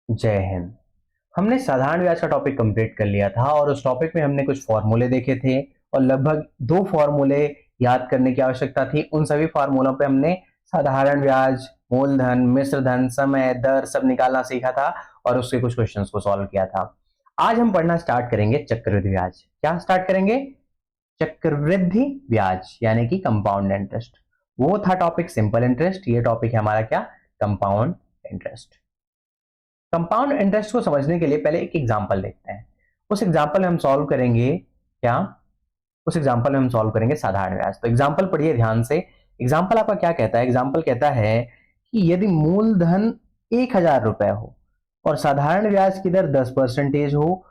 जय हिंद। हमने साधारण ब्याज का टॉपिक कंप्लीट कर लिया था और उस टॉपिक में हमने कुछ फॉर्मूले देखे थे और लगभग दो फॉर्मूले याद करने की आवश्यकता थी। उन सभी फॉर्मूलों पे हमने साधारण ब्याज, मूलधन, मिश्र धन, समय, दर सब निकालना सीखा था और उसके कुछ क्वेश्चंस को सॉल्व किया था। आज हम पढ़ना स्टार्ट करेंगे चक्रवृद्धि ब्याज। क्या स्टार्ट करेंगे? चक्रवृद्धि ब्याज यानी कि कंपाउंड इंटरेस्ट। वो था टॉपिक सिंपल इंटरेस्ट, ये टॉपिक है हमारा क्या? Compound interest. कंपाउंड इंटरेस्ट को समझने के लिए पहले एक एग्जांपल देखते हैं। उस एग्जांपल में हम सॉल्व करेंगे क्या? उस एग्जांपल में हम सॉल्व करेंगे साधारण ब्याज। तो एग्जांपल पढ़िए ध्यान से। एग्जांपल आपका क्या कहता है? एग्जांपल कहता है कि यदि मूलधन 1,000 रुपए हो और साधारण ब्याज की दर 10% हो,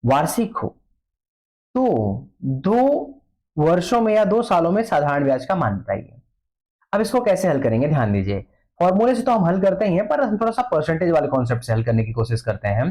वार्षिक हो, तो 2 वर्षों में या 2 सालों में साधारण ब्याज का मान बताइए। अब इसको कैसे हल करेंगे? ध्यान दीजिए। फॉर्मूले से तो हम हल करते ही हैं, पर हम थोड़ा सा परसेंटेज वाले कॉन्सेप्ट से हल करने की कोशिश करते हैं।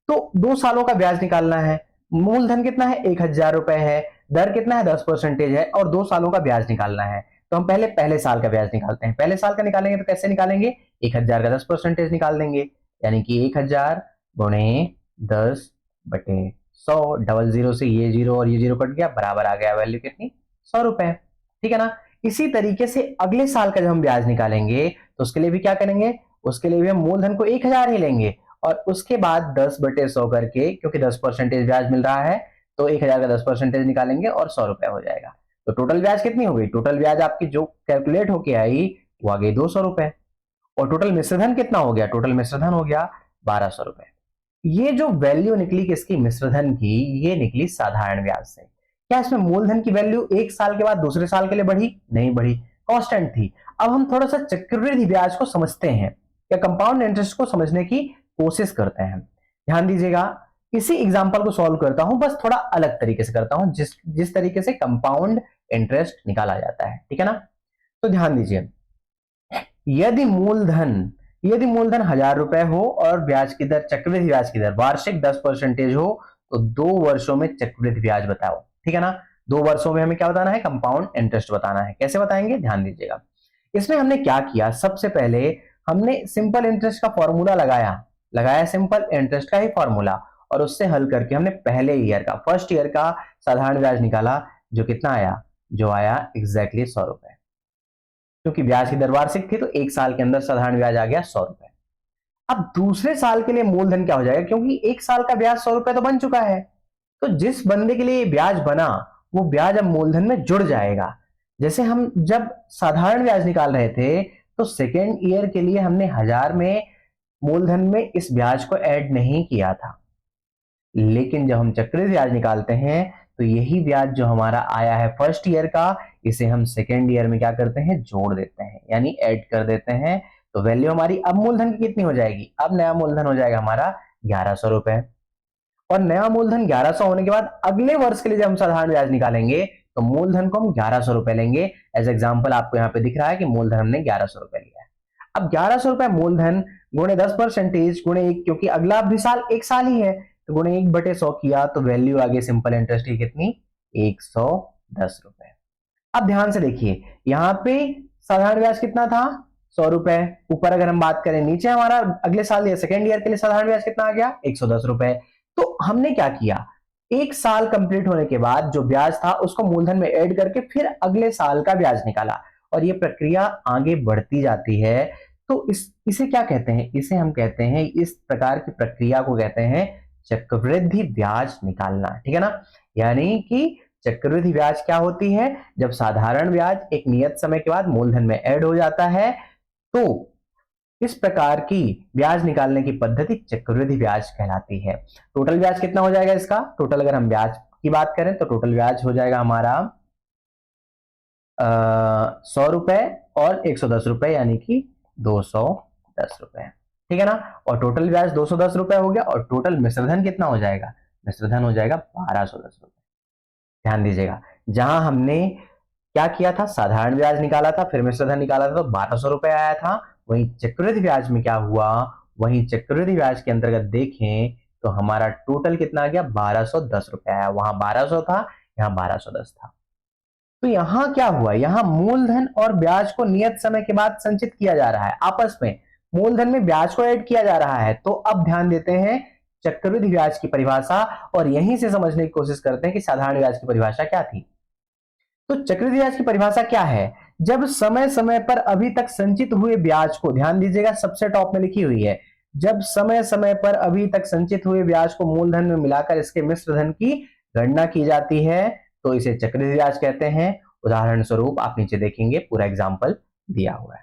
तो 2 सालों का ब्याज निकालना है। मूलधन कितना है? 1,000 रुपए है। दर कितना है? 10% है और 2 सालों का ब्याज निकालना है। तो हम पहले पहले साल का ब्याज निकालते हैं। पहले साल का निकालेंगे तो कैसे निकालेंगे? 1,000 का 10% निकाल देंगे, यानी कि 1,000 गुणे 10/100। डबल जीरो से ये जीरो और ये जीरो कट गया, बराबर आ गया वैल्यू कितनी? 100 रुपए। ठीक है ना? इसी तरीके से अगले साल का जब हम ब्याज निकालेंगे तो उसके लिए भी क्या करेंगे? उसके लिए भी हम मूलधन को 1,000 ही लेंगे और उसके बाद 10/100 करके, क्योंकि 10% ब्याज मिल रहा है तो 1,000 का 10% निकालेंगे और 100 रुपए हो जाएगा। तो टोटल ब्याज कितनी हो गई? टोटल ब्याज आपकी जो कैलकुलेट होके आई वो आ गई 200 रुपए। और टोटल मिश्रधन कितना हो गया? टोटल मिश्रधन हो गया 1,200 रुपए। ये जो वैल्यू निकली किसकी? मिश्रधन की, ये निकली साधारण ब्याज से। क्या इसमें मूलधन की वैल्यू एक साल के बाद दूसरे साल के लिए बढ़ी? नहीं बढ़ी, कांस्टेंट थी। अब हम थोड़ा सा चक्रवृद्धि ब्याज को समझते हैं या कंपाउंड इंटरेस्ट को समझने की कोशिश करते हैं। ध्यान दीजिएगा। इसी एग्जांपल को सॉल्व करता हूं, बस थोड़ा अलग तरीके से करता हूं, जिस जिस तरीके से कंपाउंड इंटरेस्ट निकाला जाता है। ठीक है ना? तो ध्यान दीजिए। यदि मूलधन यदि मूलधन 1,000 रुपए हो और ब्याज की दर, चक्रवृद्धि ब्याज की दर वार्षिक 10% हो, तो 2 वर्षों में चक्रवृद्धि ब्याज बताओ। ठीक है ना? 2 वर्षों में हमें क्या बताना है? कंपाउंड इंटरेस्ट बताना है। कैसे बताएंगे? ध्यान दीजिएगा। इसमें हमने क्या किया? सबसे पहले हमने सिंपल इंटरेस्ट का फॉर्मूला लगाया सिंपल इंटरेस्ट का ही फॉर्मूला, और उससे हल करके हमने पहले ईयर का, फर्स्ट ईयर का साधारण ब्याज निकाला। जो कितना आया? जो आया एग्जैक्टली 100 रुपए। क्योंकि ब्याज की दर वार्षिक थी तो एक साल के अंदर साधारण ब्याज आ गया 100 रुपए। अब दूसरे साल के लिए मूलधन क्या हो जाएगा? क्योंकि एक साल का ब्याज 100 रुपए तो बन चुका है, तो जिस बंदे के लिए ये ब्याज बना वो ब्याज अब मूलधन में जुड़ जाएगा। जैसे हम जब साधारण ब्याज निकाल रहे थे तो सेकेंड ईयर के लिए हमने 1,000 में मूलधन में इस ब्याज को ऐड नहीं किया था, लेकिन जब हम चक्रवृद्धि ब्याज निकालते हैं तो यही ब्याज जो हमारा आया है फर्स्ट ईयर का, इसे हम सेकेंड ईयर में क्या करते हैं? जोड़ देते हैं, यानी ऐड कर देते हैं। तो वैल्यू हमारी अब मूलधन की कितनी हो जाएगी? अब नया मूलधन हो जाएगा हमारा 1,100 रुपए। और नया मूलधन 1,100 होने के बाद अगले वर्ष के लिए जब हम साधारण ब्याज निकालेंगे तो मूलधन को हम 1,100 रुपए लेंगे। एज एग्जाम्पल आपको यहाँ पे दिख रहा है कि मूलधन हमने 1,100 रुपए लिया है। अब 1,100 रुपए मूलधन गुणे 10% गुणे 1, क्योंकि अगला भी साल एक साल ही है, तो गुणे 1/100 किया तो वैल्यू आ गई सिंपल इंटरेस्ट की कितनी? 110 रुपए। अब ध्यान से देखिए, यहाँ पे साधारण ब्याज कितना था? 100 रुपए। ऊपर अगर हम बात करें, नीचे हमारा अगले साल या सेकेंड ईयर के लिए साधारण ब्याज कितना आ गया? 110 रुपए। तो हमने क्या किया? एक साल कंप्लीट होने के बाद जो ब्याज था उसको मूलधन में ऐड करके फिर अगले साल का ब्याज निकाला, और ये प्रक्रिया आगे बढ़ती जाती है। तो इसे क्या कहते हैं? इसे हम कहते हैं, इस प्रकार की प्रक्रिया को कहते हैं चक्रवृद्धि ब्याज निकालना। ठीक है ना? यानी कि चक्रवृद्धि ब्याज क्या होती है? जब साधारण ब्याज एक नियत समय के बाद मूलधन में ऐड हो जाता है, तो इस प्रकार की ब्याज निकालने की पद्धति चक्रवृद्धि ब्याज कहलाती है। टोटल ब्याज कितना हो जाएगा इसका? टोटल अगर हम ब्याज की बात करें तो टोटल ब्याज हो जाएगा हमारा 100 रुपए और 110 रुपए, यानी कि 210 रुपए। ठीक है ना? और टोटल ब्याज 210 रुपए हो गया, और टोटल मिश्रधन कितना हो जाएगा? मिश्रधन हो जाएगा 1,210 रुपए। ध्यान दीजिएगा, जहां हमने क्या किया था? साधारण ब्याज निकाला था, फिर मिश्रधन निकाला था तो 1,200 रुपए आया था। वहीं चक्रवृद्धि ब्याज में क्या हुआ? वहीं चक्रवृद्धि ब्याज के अंतर्गत देखें तो हमारा टोटल कितना आ गया? 1,210 रुपए आया। वहां 1,200 था, यहाँ 1,210 था। तो यहां क्या हुआ? यहां मूलधन और ब्याज को नियत समय के बाद संचित किया जा रहा है आपस में। मूलधन में ब्याज को ऐड किया जा रहा है। तो अब ध्यान देते हैं चक्रवृद्धि ब्याज की परिभाषा और यहीं से समझने की कोशिश करते हैं कि साधारण ब्याज की परिभाषा क्या थी। तो चक्रवृद्धि ब्याज की परिभाषा क्या है? जब समय समय पर अभी तक संचित हुए ब्याज को, ध्यान दीजिएगा सबसे टॉप में लिखी हुई है, जब समय समय पर अभी तक संचित हुए ब्याज को मूलधन में मिलाकर इसके मिश्र धन की गणना की जाती है तो इसे चक्रवृद्धि ब्याज कहते हैं। उदाहरण स्वरूप आप नीचे देखेंगे पूरा एग्जाम्पल दिया हुआ है,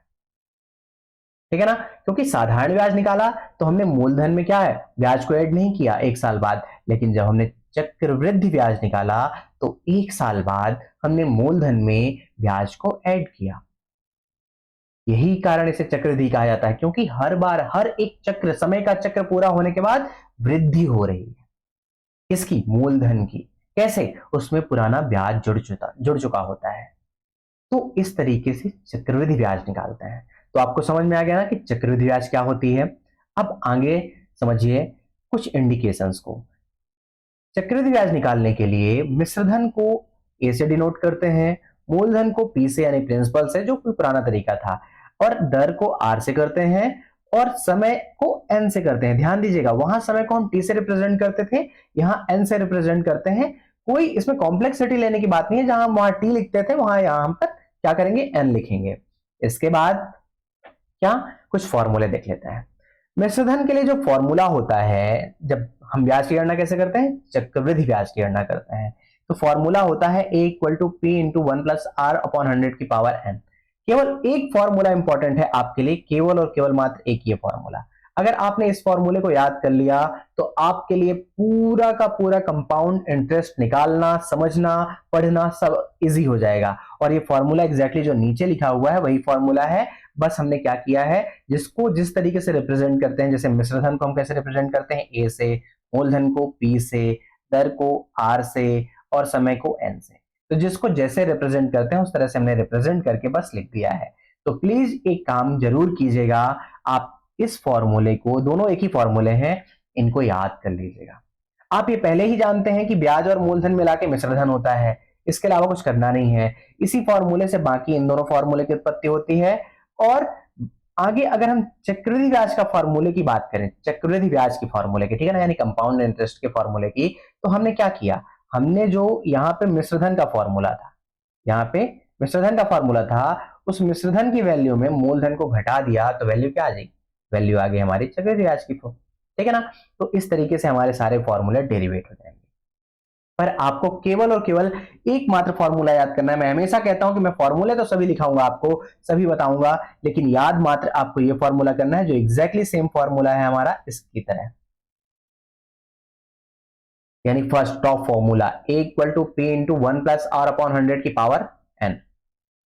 ठीक है ना। क्योंकि साधारण ब्याज निकाला तो हमने मूलधन में क्या है, ब्याज को ऐड नहीं किया एक साल बाद, लेकिन जब हमने चक्रवृद्धि ब्याज निकाला तो एक साल बाद हमने मूलधन में ब्याज को ऐड किया। यही कारण इसे चक्रवृद्धि कहा जाता है, क्योंकि हर बार हर एक चक्र, समय का चक्र पूरा होने के बाद वृद्धि हो रही है। किसकी? मूलधन की। कैसे? उसमें पुराना ब्याज जुड़ चुका होता है। तो इस तरीके से चक्रवृद्धि ब्याज निकालते हैं। तो आपको समझ में आ गया ना कि चक्रवृद्धि ब्याज क्या होती है। अब आगे समझिए कुछ इंडिकेशंस को। चक्रवृद्धि ब्याज निकालने के लिए मिश्रधन को ए से डिनोट करते हैं, मूलधन को पी से यानी प्रिंसिपल से, जो कोई पुराना तरीका था, और दर को आर से करते हैं और समय को एन से करते हैं। ध्यान दीजिएगा वहां समय को हम टी से रिप्रेजेंट करते थे, यहां एन से रिप्रेजेंट करते हैं। कोई इसमें कॉम्प्लेक्सिटी लेने की बात नहीं है, जहां हम वहां टी लिखते थे वहां यहां हम तक क्या करेंगे, एन लिखेंगे। इसके बाद क्या, कुछ फॉर्मूले देख लेते हैं। मिश्रधन के लिए जो फॉर्मूला होता है, जब हम ब्याज की गणना कैसे करते हैं, चक्रवृद्धि ब्याज की गणना करते हैं, तो फॉर्मूला होता है a equal to P into 1 plus R upon 100 की पावर n। केवल एक फॉर्मूला इंपॉर्टेंट है आपके लिए, केवल और केवल मात्र एक ये फॉर्मूला। अगर आपने इस फॉर्मूले को याद कर लिया तो आपके लिए पूरा का पूरा कंपाउंड इंटरेस्ट निकालना, समझना, पढ़ना सब इजी हो जाएगा। और ये फॉर्मूला एग्जैक्टली जो नीचे लिखा हुआ है वही फॉर्मूला है। बस हमने क्या किया है, जिसको जिस तरीके से रिप्रेजेंट करते हैं, जैसे मिश्रधन को हम कैसे रिप्रेजेंट करते हैं, ए से, मूलधन को पी से, दर को आर से और समय को एन से, तो जिसको जैसे रिप्रेजेंट करते हैं उस तरह से हमने रिप्रेजेंट करके बस लिख दिया है। तो प्लीज एक काम जरूर कीजिएगा, आप इस फॉर्मूले को, दोनों एक ही फॉर्मूले हैं, इनको याद कर लीजिएगा। आप ये पहले ही जानते हैं कि ब्याज और मूलधन मिला के मिश्रधन होता है, इसके अलावा कुछ करना नहीं है। इसी फॉर्मूले से बाकी इन दोनों फॉर्मूले की उत्पत्ति होती है। और आगे अगर हम चक्रवृद्धि ब्याज का फॉर्मूले की बात करें, चक्रवृद्धि ब्याज की फॉर्मूले की, ठीक है ना, यानी कंपाउंड इंटरेस्ट के फॉर्मूले की, तो हमने क्या किया, हमने जो यहाँ पे मिश्रधन का फॉर्मूला था, यहाँ पे मिश्रधन का फॉर्मूला था, उस मिश्रधन की वैल्यू में मूलधन को घटा दिया तो वैल्यू क्या आ जाएगी, वैल्यू आ गई हमारी चक्रवृद्धि ब्याज की, ठीक है ना। तो इस तरीके से हमारे सारे फॉर्मूले डेरिवेट हो जाएंगे। पर आपको केवल और केवल एकमात्र फॉर्मूला याद करना है। मैं हमेशा कहता हूं कि मैं फॉर्मूले तो सभी लिखाऊंगा, आपको सभी बताऊंगा, लेकिन याद मात्र आपको ये फॉर्मूला करना है जो एग्जैक्टली सेम फॉर्मूला है हमारा इसकी तरह, यानी first top formula A equal to P into 1 plus R upon 100 की पावर एन।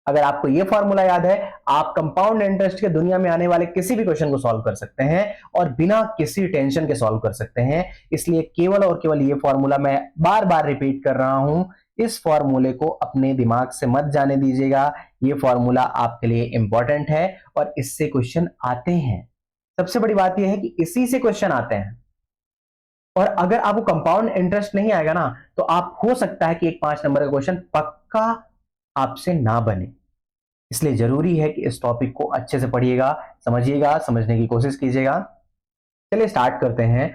अगर आपको ये फॉर्मूला याद है, आप कंपाउंड इंटरेस्ट के दुनिया में आने वाले किसी भी क्वेश्चन को सॉल्व कर सकते हैं और बिना किसी टेंशन के सॉल्व कर सकते हैं। इसलिए केवल और केवल ये फॉर्मूला मैं बार बार रिपीट कर रहा हूं, इस फॉर्मूले को अपने दिमाग से मत जाने दीजिएगा। ये फॉर्मूला आपके लिए इंपॉर्टेंट है और इससे क्वेश्चन आते हैं। सबसे बड़ी बात यह है कि इसी से क्वेश्चन आते हैं। और अगर आपको कंपाउंड इंटरेस्ट नहीं आएगा ना, तो आप हो सकता है कि एक 5 नंबर का क्वेश्चन पक्का आपसे ना बने। इसलिए जरूरी है कि इस टॉपिक को अच्छे से पढ़िएगा, समझिएगा, समझने की कोशिश कीजिएगा। चलिए स्टार्ट करते हैं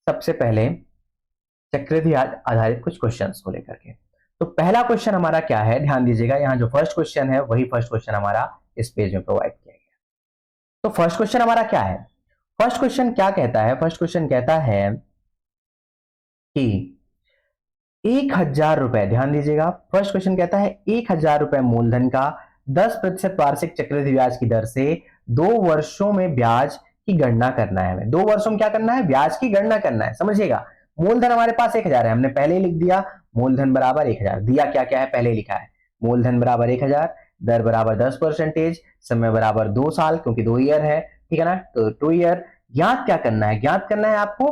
सबसे पहले चक्रवृद्धि आधारित कुछ क्वेश्चंस को लेकर के। तो पहला क्वेश्चन हमारा क्या है, ध्यान दीजिएगा, यहां जो फर्स्ट क्वेश्चन है वही फर्स्ट क्वेश्चन हमारा इस पेज में प्रोवाइड किया गया। तो फर्स्ट क्वेश्चन हमारा क्या है, फर्स्ट क्वेश्चन क्या कहता है, फर्स्ट क्वेश्चन कहता है कि 1,000 रुपए, ध्यान दीजिएगा, फर्स्ट क्वेश्चन कहता है 1,000 रुपए मूलधन का 10% वार्षिक चक्रवृद्धि ब्याज की दर से 2 वर्षों में ब्याज की गणना करना है। हमें 2 वर्षों में क्या करना है, ब्याज की गणना करना है। समझिएगा, मूलधन हमारे पास 1,000 है, हमने पहले ही लिख दिया मूलधन बराबर 1,000, दिया क्या क्या है पहले लिखा है, मूलधन बराबर 1,000, दर बराबर 10%, समय बराबर 2 साल क्योंकि 2 ईयर है, ठीक है ना, तो 2 ईयर। ज्ञात क्या करना है, ज्ञात करना है आपको,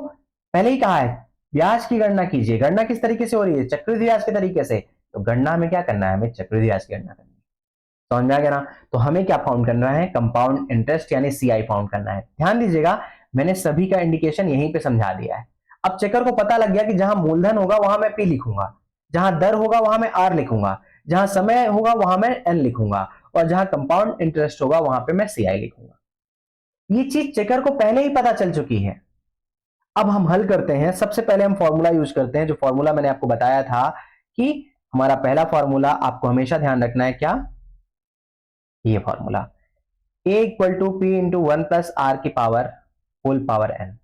पहले ही कहा है ब्याज की गणना कीजिए। गणना किस तरीके से हो रही है, चक्रवृद्धि ब्याज के तरीके से। तो गणना में क्या करना है, हमें चक्रवृद्धि ब्याज की गणना करनी है। समझ में आ गया ना। तो हमें क्या फाउंड करना है, कंपाउंड इंटरेस्ट यानी सीआई फाउंड करना है। ध्यान दीजिएगा, मैंने सभी का इंडिकेशन यहीं पे समझा दिया है। अब चेकर को पता लग गया कि जहां मूलधन होगा वहां मैं पी लिखूंगा, जहां दर होगा वहां मैं आर लिखूंगा, जहां समय होगा वहां मैं एन लिखूंगा, और जहां कंपाउंड इंटरेस्ट होगा वहां पे मैं सीआई लिखूंगा। ये चीज चेकर को पहले ही पता चल चुकी है। अब हम हल करते हैं। सबसे पहले हम फॉर्मूला यूज करते हैं, जो फॉर्मूला मैंने आपको बताया था कि हमारा पहला फॉर्मूला आपको हमेशा ध्यान रखना है, क्या? ये formula a equal to P into one plus R की पावर होल पावर n।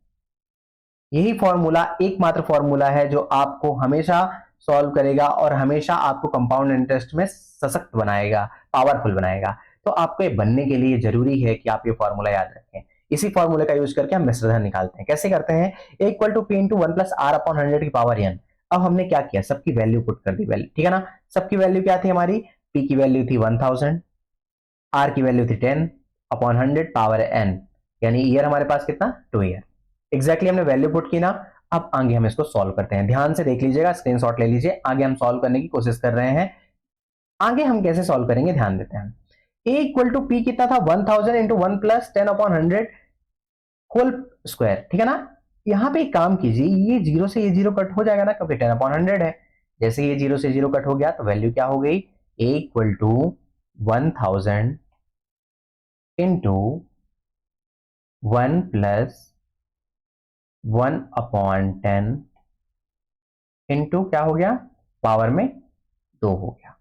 यही फॉर्मूला एकमात्र फॉर्मूला है जो आपको हमेशा सॉल्व करेगा और हमेशा आपको कंपाउंड इंटरेस्ट में सशक्त बनाएगा, पावरफुल बनाएगा। तो आपको ये बनने के लिए जरूरी है कि आप ये फॉर्मूला याद रखें। इसी फॉर्मूले का यूज करके हम मिश्रधन निकालते हैं। कैसे करते हैं? a equal to P into one plus R upon 100 की पावर n। अब हमने क्या किया, सबकी वैल्यू पुट कर दी, वैल्यू ठीक है ना। सबकी वैल्यू क्या थी हमारी? p की वैल्यू थी 1000, r की वैल्यू थी 10 अपॉन 100 पावर n, यानी ईयर हमारे पास कितना? 2 ईयर। एग्जैक्टली हमने वैल्यू पुट की ना। अब आगे हम इसको सॉल्व करते हैं। ध्यान से देख लीजिएगा, स्क्रीनशॉट ले लीजिए। आगे हम सॉल्व करने की कोशिश कर रहे हैं। आगे हम कैसे सॉल्व करेंगे ध्यान देते हैं। a इक्वल टू पी कितना था? 1000 into one plus 10 upon 100 whole square, ठीक है ना। यहां पे एक काम कीजिए, ये जीरो से ये जीरो कट हो जाएगा ना, क्योंकि 10 अपॉन 100 है। जैसे ये जीरो से जीरो कट हो गया तो वैल्यू क्या हो गई? a equal to 1000 into one plus 1 upon 10 into क्या हो गया? पावर में 2 हो गया।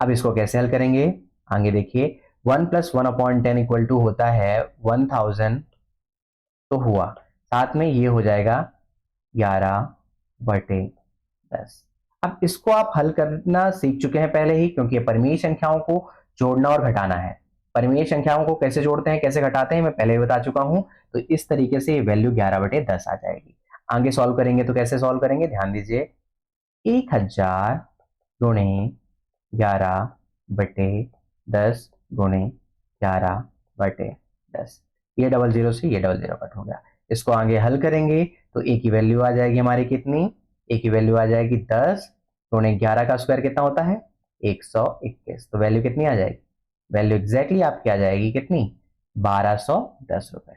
अब इसको कैसे हल करेंगे? आगे देखिए, 1 प्लस 1 अपॉन 10 इक्वल टू होता है 1000, तो हुआ, साथ में ये हो जाएगा 11/10। अब इसको आप हल करना सीख चुके हैं पहले ही, क्योंकि परिमेय संख्याओं को जोड़ना और घटाना है। परिमेय संख्याओं को कैसे जोड़ते हैं, कैसे घटाते हैं, मैं पहले ही बता चुका हूं। तो इस तरीके से ये वैल्यू 11/10 आ जाएगी। आगे सॉल्व करेंगे तो कैसे सॉल्व करेंगे, ध्यान दीजिए। 1000 गुणे 11/10 गुणे 11/10, ये डबल जीरो से ये डबल जीरो कट हो गया। इसको आगे हल करेंगे तो ए की वैल्यू आ जाएगी हमारी कितनी? ए की वैल्यू आ जाएगी 10 गुणे 11 का स्क्वायर कितना होता है? 121। तो वैल्यू कितनी आ जाएगी? वैल्यू एग्जैक्टली आपकी आ जाएगी कितनी? 1210 रुपए।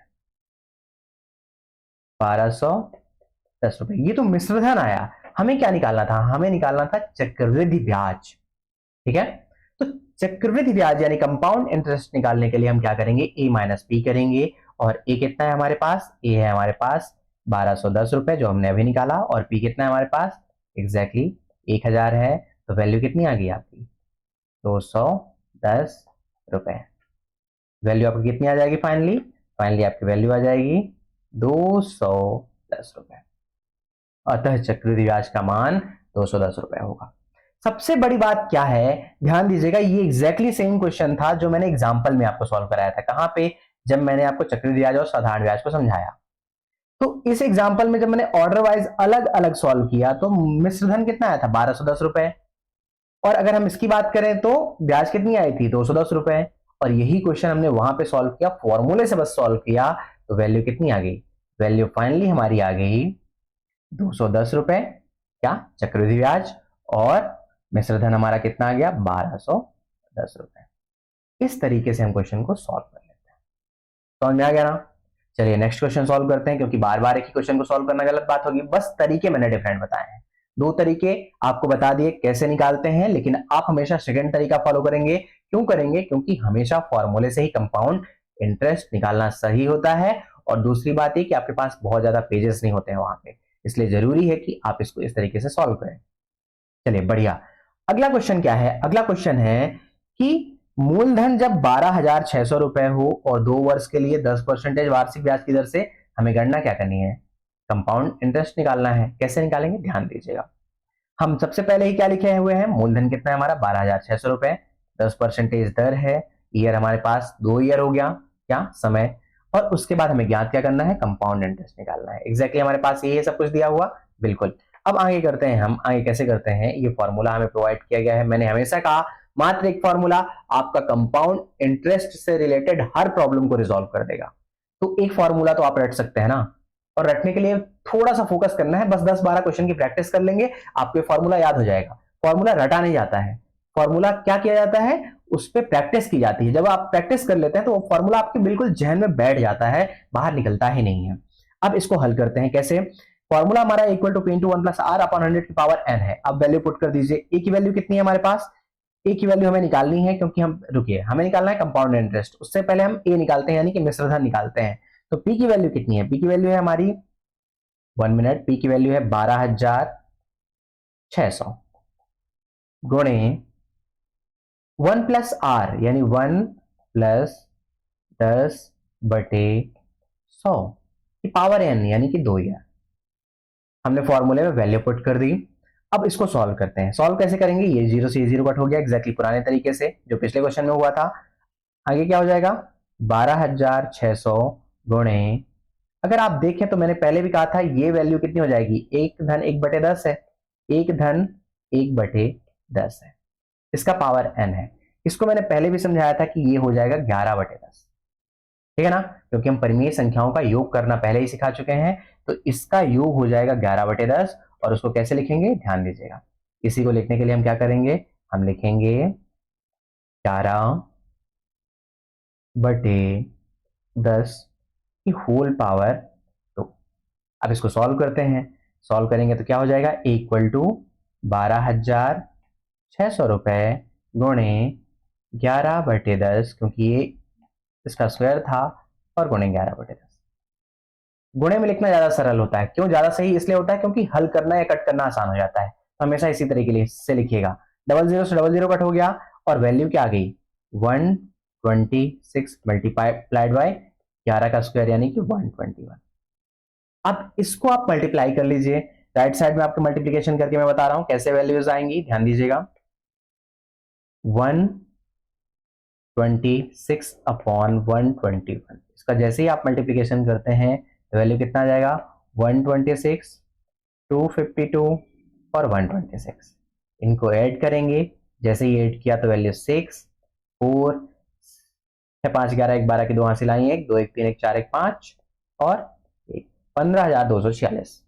1210 रुपए। ये तो मिश्रधन आया। हमें क्या निकालना था? हमें निकालना था चक्रवृद्धि ब्याज, ठीक है। तो चक्रवृद्धि ब्याज यानी कंपाउंड इंटरेस्ट निकालने के लिए हम क्या करेंगे? ए माइनस पी करेंगे। और ए कितना है हमारे पास? ए है हमारे पास 1210 रुपए, जो हमने अभी निकाला। और पी कितना है हमारे पास? एग्जैक्टली 1000 है। तो वैल्यू कितनी आ गई आपकी? 210 रुपए। वैल्यू आपकी कितनी आ जाएगी फाइनली? फाइनली आपकी वैल्यू आ जाएगी 210 रुपए। अतः चक्रवृद्धि ब्याज का मान 210 रुपए होगा। सबसे बड़ी बात क्या है, ध्यान दीजिएगा, ये एग्जैक्टली सेम क्वेश्चन था जो मैंने एग्जांपल में आपको सॉल्व कराया था। कहां पे? जब मैंने आपको चक्रवृद्धि ब्याज और साधारण ब्याज को समझाया। तो इस एग्जांपल में जब मैंने ऑर्डर वाइज अलग अलग सॉल्व किया तो मिश्रधन कितना आया था? 1210 रुपए। और अगर हम इसकी बात करें तो ब्याज कितनी आई थी? 210 रुपए। और यही क्वेश्चन हमने वहां पे सॉल्व किया, फॉर्मूले से बस सॉल्व किया, तो वैल्यू कितनी आ गई? वैल्यू फाइनली हमारी आ गई 210 रुपए, क्या? चक्रवृद्धि ब्याज। और मिश्रधन हमारा कितना आ गया? 1210 रुपए। इस तरीके से हम क्वेश्चन को सॉल्व कर लेते हैं। समझ में आ गया ना? चलिए नेक्स्ट क्वेश्चन सॉल्व करते हैं, क्योंकि बार बार एक ही क्वेश्चन को सॉल्व करना गलत बात होगी। बस तरीके मैंने डिफरेंट बताए हैं। दो तरीके आपको बता दिए कैसे निकालते हैं, लेकिन आप हमेशा सेकंड तरीका फॉलो करेंगे। क्यों करेंगे? क्योंकि हमेशा फॉर्मूले से ही कंपाउंड इंटरेस्ट निकालना सही होता है। और दूसरी बात ये कि आपके पास बहुत ज्यादा पेजेस नहीं होते हैं वहां पे, इसलिए जरूरी है कि आप इसको इस तरीके से सॉल्व करें। चलिए बढ़िया। अगला क्वेश्चन क्या है? अगला क्वेश्चन है कि मूलधन जब 12,600 रुपए हो और 2 वर्ष के लिए 10% वार्षिक ब्याज की दर से हमें गणना क्या करनी है? कंपाउंड इंटरेस्ट निकालना है। कैसे निकालेंगे ध्यान दीजिएगा। हम सबसे पहले ही क्या लिखे हुए हैं? मूलधन कितना है हमारा? 12,600 रुपए। 10% दर है। ईयर हमारे पास 2 ईयर हो गया, क्या समय। और उसके बाद हमें ज्ञात क्या करना है? कंपाउंड इंटरेस्ट निकालना है। एग्जैक्टली हमारे पास ये सब कुछ दिया हुआ, बिल्कुल। अब आगे करते हैं हम। आगे कैसे करते हैं? ये फॉर्मूला हमें प्रोवाइड किया गया है। मैंने हमेशा कहा मात्र एक फॉर्मूला आपका कंपाउंड इंटरेस्ट से रिलेटेड हर प्रॉब्लम को रिजॉल्व कर देगा। तो एक फॉर्मूला तो आप रट सकते हैं ना। और रटने के लिए थोड़ा सा फोकस करना है, बस 10-12 क्वेश्चन की प्रैक्टिस कर लेंगे, आपको फॉर्मूला याद हो जाएगा। फॉर्मूला रटा नहीं जाता है। फॉर्मूला क्या किया जाता है? उस पर प्रैक्टिस की जाती है। जब आप प्रैक्टिस कर लेते हैं तो वो फॉर्मूला आपके बिल्कुल जहन में बैठ जाता है, बाहर निकलता ही नहीं है। अब इसको हल करते हैं कैसे? फॉर्मूला हमारा equal to P into one plus R upon 100 की पावर n है। अब वैल्यू पुट कर दीजिए। ए की वैल्यू कितनी है हमारे पास? ए की वैल्यू हमें निकालनी है, क्योंकि हम रुकिए, हमें निकालना है कंपाउंड इंटरेस्ट, उससे पहले हम ए निकालते हैं, यानी कि मिश्र धन निकालते हैं। तो पी की वैल्यू कितनी है? पी की वैल्यू है हमारी 1 मिनट, पी की वैल्यू है 12,600 गुणे 1 प्लस आर, यानी 1 प्लस 10/100 की पावर एन, यानी कि 2 यार। हमने फॉर्मूले में वैल्यू पुट कर दी। अब इसको सॉल्व करते हैं। सॉल्व कैसे करेंगे? ये जीरो से ये जीरो कट हो गया, एग्जैक्टली पुराने तरीके से जो पिछले क्वेश्चन में हुआ था। आगे क्या हो जाएगा? 12,600 गुणे, अगर आप देखें तो मैंने पहले भी कहा था ये वैल्यू कितनी हो जाएगी? 1 धन 1/10 है, 1 धन 1/10 है, इसका पावर n है। इसको मैंने पहले भी समझाया था कि ये हो जाएगा 11/10, ठीक है ना, क्योंकि हम परिमेय संख्याओं का योग करना पहले ही सिखा चुके हैं। तो इसका योग हो जाएगा 11/10, और उसको कैसे लिखेंगे ध्यान दीजिएगा। इसी को लिखने के लिए हम क्या करेंगे? हम लिखेंगे 11/10 की होल पावर 2। अब इसको सॉल्व करते हैं। सॉल्व करेंगे तो क्या हो जाएगा? इक्वल टू 12,600 रुपए गुणे 11/10, क्योंकि ये इसका स्क्वायर था, और गुणे 11/10। गुणे में लिखना ज्यादा सरल होता है। क्यों ज्यादा सही इसलिए होता है? क्योंकि हल करना या कट करना आसान हो जाता है। तो हमेशा इसी तरीके से लिखिएगा। डबल जीरो से डबल जीरो कट हो गया, और वैल्यू क्या आ गई? 126 मल्टीप्लाइड बाय 11 का स्क्वायर, यानी कि 121। अब इसको आप मल्टीप्लाई कर लीजिए। राइट साइड में आपको मल्टीप्लीकेशन करके मैं बता रहा हूं कैसे वैल्यूज आएंगी, ध्यान दीजिएगा। 126 अपॉन 121, इसका जैसे ही आप मल्टीप्लीकेशन करते हैं तो वैल्यू कितना आ जाएगा? 126, 252 और 126। इनको ऐड करेंगे, जैसे ही ऐड किया तो वैल्यू 6, 4, 6, 5, 11, 1, 12 की 2 हासिल आई, 1, 2, 1, 3, 1, 4, 1, 5 और 1, 15,246।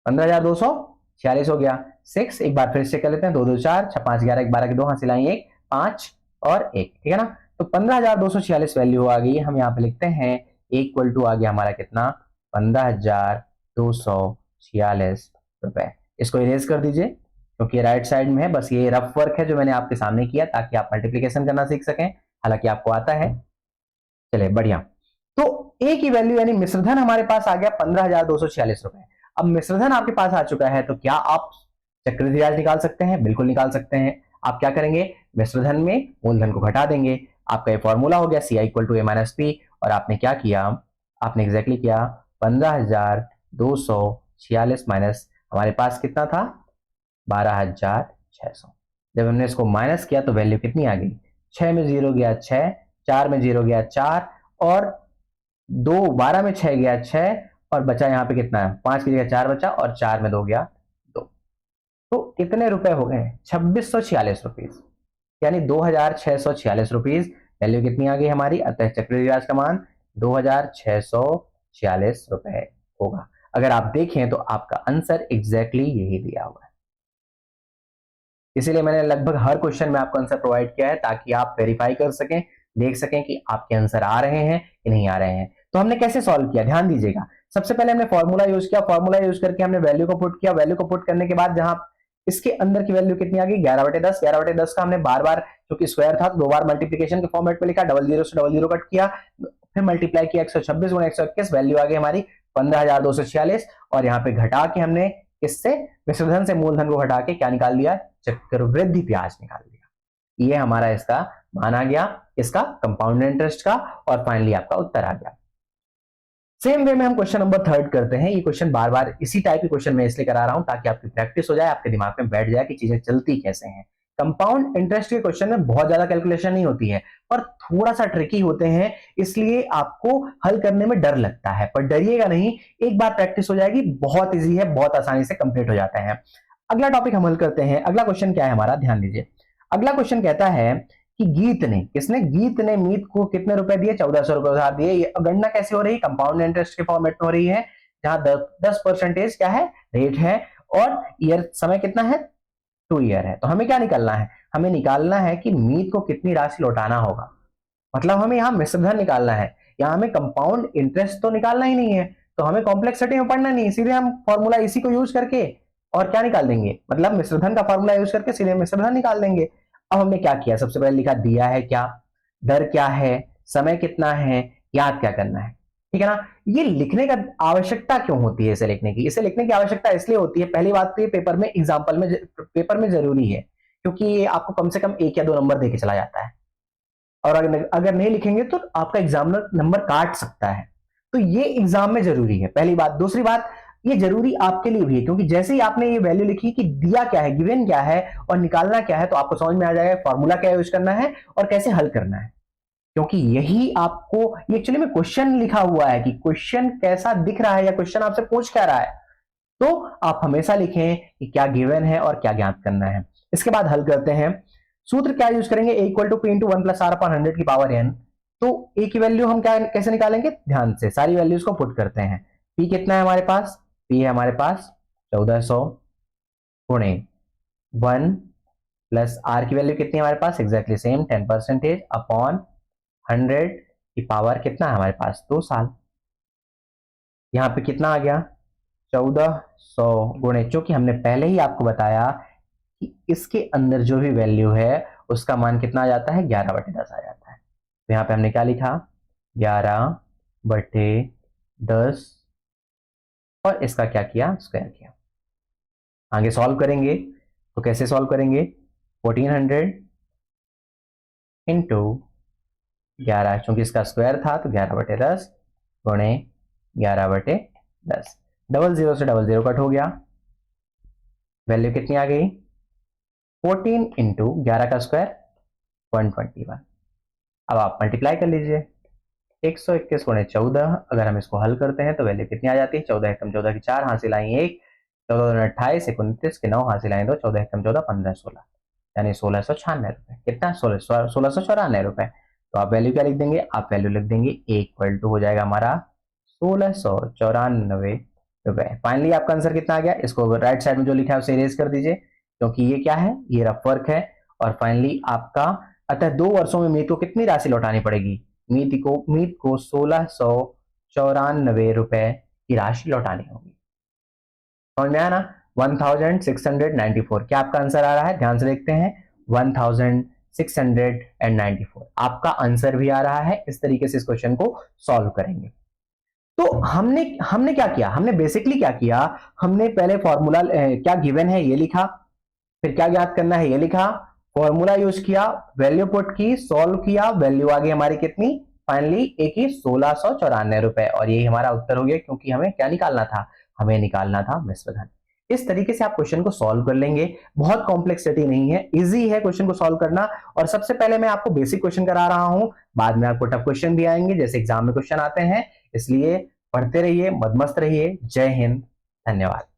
15,246 हो गया। 6 एक बार फिर से कर लेते हैं, 2, 2, 4, 6, 5, 11, 1, 12 की 2 हासिल आई, 1, 5 और 1, ठीक है ना। तो 15,246 वैल्यू आ गई। हम यहाँ पे लिखते हैं इक्वल टू आ गया हमारा कितना? 15,246 रुपए। इसको इरेज कर दीजिए, क्योंकि राइट साइड में है। बस ये रफ वर्क है जो मैंने आपके सामने किया, ताकि आप मल्टीप्लीकेशन करना सीख सकें, हालांकि आपको आता है। चलिए बढ़िया। तो ए की वैल्यू यानी मिश्रधन हमारे पास आ गया 15,246 रुपए। अब मिश्रधन आपके पास आ चुका है, तो क्या आप चक्रवृद्धि ब्याज निकाल सकते हैं? बिल्कुल निकाल सकते हैं। आप क्या करेंगे? मिश्रधन में मूलधन को घटा देंगे। आपका ये फॉर्मूला हो गया CI equal to A minus P, और आपने क्या किया? आपने एग्जैक्टली किया 15,246 माइनस हमारे पास कितना था? 12,600। जब हमने इसको माइनस किया तो वैल्यू कितनी आ गई? 6 में 0 गया 6, 4 में 0 गया 4, और 2, 12 में 6 गया 6, और बचा यहाँ पे कितना है? 5 की जगह 4 बचा, और 4 में 2 गया 2। तो कितने रुपए हो गए? 2646 रुपीज, यानी 2,646 रुपीज वैल्यू कितनी आ गई हमारी? अतः चक्रवृद्धि ब्याज का मान 2,646 रुपए होगा। अगर आप देखें तो आपका आंसर एग्जैक्टली यही दिया हुआ है। इसीलिए मैंने लगभग हर क्वेश्चन में आपको आंसर प्रोवाइड किया है, ताकि आप वेरीफाई कर सकें, देख सकें कि आपके आंसर आ रहे हैं कि नहीं आ रहे हैं। तो हमने कैसे सॉल्व किया, ध्यान दीजिएगा। सबसे पहले हमने फॉर्मूला यूज किया, फॉर्मूला यूज करके हमने वैल्यू को पुट किया। वैल्यू को पुट करने के बाद जहां इसके अंदर की वैल्यू कितनी आ गई? 11/10। 11/10 का हमने बार बार, क्योंकि स्क्वायर था, 2 बार मल्टीप्लीकेशन के फॉर्मेट पे लिखा, डबल जीरो से डबल जीरो कट किया, फिर मल्टीप्लाई किया 126 गुणा 121, वैल्यू आ गई हमारी 15,246। और यहाँ पे घटा के हमने इससे मिश्रधन से मूलधन को घटा के क्या निकाल दिया? चक्रवृद्धि ब्याज निकाल दिया। ये हमारा इसका मान आ गया, इसका कंपाउंड इंटरेस्ट का, और फाइनली आपका उत्तर आ गया। सेम वे में हम क्वेश्चन नंबर 3 करते हैं। ये क्वेश्चन बार बार इसी टाइप के क्वेश्चन में इसलिए करा रहा हूं, ताकि आपकी प्रैक्टिस हो जाए, आपके दिमाग में बैठ जाए कि चीजें चलती कैसे हैं। कंपाउंड इंटरेस्ट के क्वेश्चन में बहुत ज्यादा कैलकुलेशन नहीं होती है, पर थोड़ा सा ट्रिकी होते हैं, इसलिए आपको हल करने में डर लगता है। पर डरिएगा नहीं, एक बार प्रैक्टिस हो जाएगी, बहुत इजी है, बहुत आसानी से कंप्लीट हो जाता है। अगला टॉपिक हम हल करते हैं। अगला क्वेश्चन क्या है हमारा, ध्यान दीजिए। अगला क्वेश्चन कहता है कि गीत ने, किसने? गीत ने मीत को कितने रुपए दिए? 1400 रुपए उधार दिए। ये गणना कैसे हो रही है? कंपाउंड इंटरेस्ट के फॉर्मेट में हो रही है, जहां 10% क्या है? रेट है, और ईयर समय कितना है? 2 ईयर है। तो हमें क्या निकालना है? हमें निकालना है कि मीत को कितनी राशि लौटाना होगा। मतलब हमें यहाँ मिश्रधन निकालना है, यहाँ हमें कंपाउंड इंटरेस्ट तो निकालना ही नहीं है। तो हमें कॉम्प्लेक्सिटी में पढ़ना नहीं, सीधे हम फॉर्मूला इसी को यूज करके और क्या निकाल देंगे? मतलब मिश्रधन का फॉर्मूला यूज करके सीधे मिश्रधन निकाल देंगे। अब हमने क्या किया, सबसे पहले लिखा दिया है क्या, दर क्या है, समय कितना है, याद क्या करना है। ठीक है ना। ये लिखने का आवश्यकता क्यों होती है, इसे लिखने की, इसे लिखने की आवश्यकता इसलिए होती है, पहली बात तो ये पेपर में एग्जाम्पल में पेपर में जरूरी है, क्योंकि ये आपको कम से कम 1 या 2 नंबर देके चला जाता है, और अगर नहीं लिखेंगे तो आपका एग्जामिनर नंबर काट सकता है। तो ये एग्जाम में जरूरी है, पहली बात। दूसरी बात, ये जरूरी आपके लिए भी है, क्योंकि जैसे ही आपने ये वैल्यू लिखी कि दिया क्या है, गिवन क्या है और निकालना क्या है, तो आपको समझ में आ जाएगा फॉर्मूला क्या यूज करना है और कैसे हल करना है। क्योंकि यही आपको, ये एक्चुअली में क्वेश्चन लिखा हुआ है कि क्वेश्चन कैसा दिख रहा है या क्वेश्चन आपसे पूछ क्या रहा है, तो आप हमेशा लिखें कि क्या गिवन है और क्या ज्ञात करना है। इसके बाद हल करते हैं। सूत्र क्या यूज करेंगे, A equal to P into one plus R upon 100 की पावर एन। तो ए की वैल्यू हम क्या कैसे निकालेंगे, ध्यान से सारी वैल्यूज को पुट करते हैं। पी कितना है हमारे पास, पी है हमारे पास 1400 गुणे 1 प्लस आर की वैल्यू कितनी है हमारे पास, एग्जैक्टली सेम 10% अपॉन 100 की पावर कितना है हमारे पास 2 साल। यहाँ पे कितना आ गया 1400 गुणे, चूंकि हमने पहले ही आपको बताया कि इसके अंदर जो भी वैल्यू है उसका मान कितना आ जाता है 11/10 आ जाता है। तो यहाँ पे हमने क्या लिखा 11/10 और इसका क्या किया, स्क्वायर किया। आगे सॉल्व करेंगे तो कैसे सॉल्व करेंगे, 1400 इंटू 11, चूंकि इसका स्क्वायर था तो 11/10 गुणे 11/10, डबल जीरो से डबल जीरो कट हो गया, वैल्यू कितनी आ गई 14 इंटू 11 का स्क्वायर 121। अब आप मल्टीप्लाई कर लीजिए, 121 गुणे 14, अगर हम इसको हल करते हैं तो वैल्यू कितनी आ जाती है, 14 एकम 14 की 4 हासिल आई 1, 14 28 29 के 9 हासिल आए 2, 14 एकम 14 15 16, यानी 1696 रुपए। कितना 1694 रुपए। तो आप वैल्यू क्या लिख देंगे, आप वैल्यू लिख देंगे ए इक्वल टू हो जाएगा हमारा 1694 रुपए। फाइनली आपका आंसर कितना आ गया, इसको राइट साइड में जो लिखा है उसे इरेज कर दीजिए, क्योंकि ये क्या है, ये रफ वर्क है। और फाइनली आपका, अतः 2 वर्षों में मीत को कितनी राशि लौटानी पड़ेगी, मीत को 1694 रुपए की राशि लौटानी होगी। समझ में आया ना, 1694, क्या आपका आंसर आ रहा है, ध्यान से देखते हैं 1694 आपका आंसर भी आ रहा है। इस तरीके से इस क्वेश्चन को सॉल्व करेंगे। तो हमने क्या किया, हमने बेसिकली क्या किया, हमने पहले फॉर्मूला क्या गिवन है ये लिखा, फिर क्या ज्ञात करना है ये लिखा, फॉर्मूला यूज किया, वैल्यू पुट की, सॉल्व किया, वैल्यू आ गई हमारी कितनी, फाइनली एक ही 1694 रुपए, और यही हमारा उत्तर हो गया, क्योंकि हमें क्या निकालना था, हमें निकालना था मिश्र धन। इस तरीके से आप क्वेश्चन को सॉल्व कर लेंगे, बहुत कॉम्प्लेक्सिटी नहीं है, इजी है क्वेश्चन को सॉल्व करना। और सबसे पहले मैं आपको बेसिक क्वेश्चन करा रहा हूं, बाद में आपको टफ क्वेश्चन भी आएंगे जैसे एग्जाम में क्वेश्चन आते हैं, इसलिए पढ़ते रहिए, मदमस्त रहिए। जय हिंद, धन्यवाद।